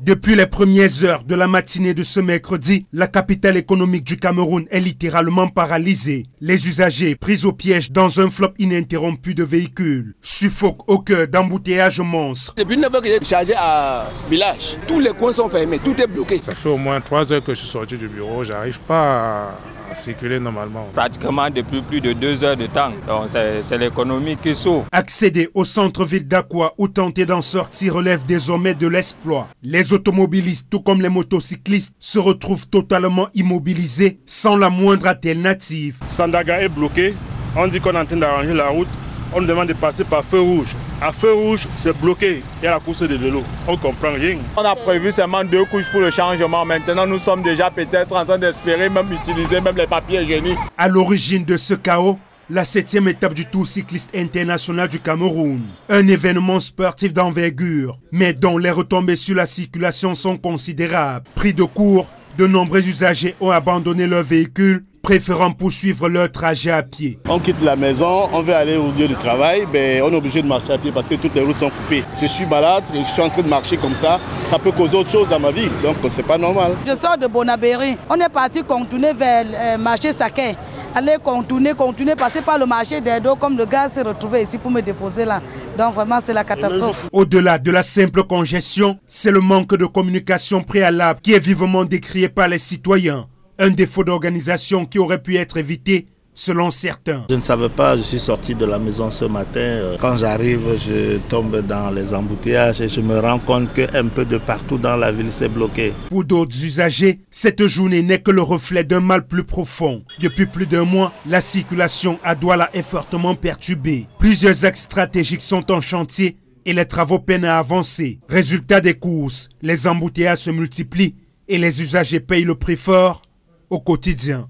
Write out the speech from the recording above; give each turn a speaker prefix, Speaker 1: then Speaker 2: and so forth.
Speaker 1: Depuis les premières heures de la matinée de ce mercredi, la capitale économique du Cameroun est littéralement paralysée. Les usagers, pris au piège dans un flop ininterrompu de véhicules, suffoquent au cœur d'embouteillages monstres.
Speaker 2: Depuis 9 heures que j'ai chargé à Village, tous les coins sont fermés, tout est bloqué.
Speaker 3: Ça fait au moins 3 heures que je suis sorti du bureau, j'arrive pas à circuler normalement.
Speaker 4: Pratiquement depuis plus de 2 heures de temps, donc c'est l'économie qui souffre.
Speaker 1: Accéder au centre-ville d'Akwa ou tenter d'en sortir relève désormais de l'exploit. Les automobilistes, tout comme les motocyclistes, se retrouvent totalement immobilisés sans la moindre alternative.
Speaker 5: Sandaga est bloqué, on dit qu'on est en train d'arranger la route, on nous demande de passer par feu rouge. À feu rouge, c'est bloqué. Il y a la course de vélo. On ne comprend rien.
Speaker 6: On a prévu seulement 2 couches pour le changement. Maintenant, nous sommes déjà peut-être en train d'espérer même utiliser même les papiers hygiéniques.
Speaker 1: À l'origine de ce chaos, la 7e étape du Tour cycliste international du Cameroun. Un événement sportif d'envergure, mais dont les retombées sur la circulation sont considérables. Pris de court, de nombreux usagers ont abandonné leur véhicule, préférant poursuivre leur trajet à pied.
Speaker 7: On quitte la maison, on veut aller au lieu du travail, mais on est obligé de marcher à pied parce que toutes les routes sont coupées. Je suis malade et je suis en train de marcher comme ça peut causer autre chose dans ma vie, donc c'est pas normal.
Speaker 8: Je sors de Bonabéry, on est parti contourner vers le marché Saké. Aller contourner, passer par le marché d'Edo, comme le gars s'est retrouvé ici pour me déposer là. Donc vraiment c'est la catastrophe.
Speaker 1: Au-delà de la simple congestion, c'est le manque de communication préalable qui est vivement décrié par les citoyens. Un défaut d'organisation qui aurait pu être évité selon certains.
Speaker 7: Je ne savais pas, je suis sorti de la maison ce matin. Quand j'arrive, je tombe dans les embouteillages et je me rends compte qu'un peu de partout dans la ville c'est bloqué.
Speaker 1: Pour d'autres usagers, cette journée n'est que le reflet d'un mal plus profond. Depuis plus d'1 mois, la circulation à Douala est fortement perturbée. Plusieurs axes stratégiques sont en chantier et les travaux peinent à avancer. Résultat des courses, les embouteillages se multiplient et les usagers payent le prix fort au quotidien.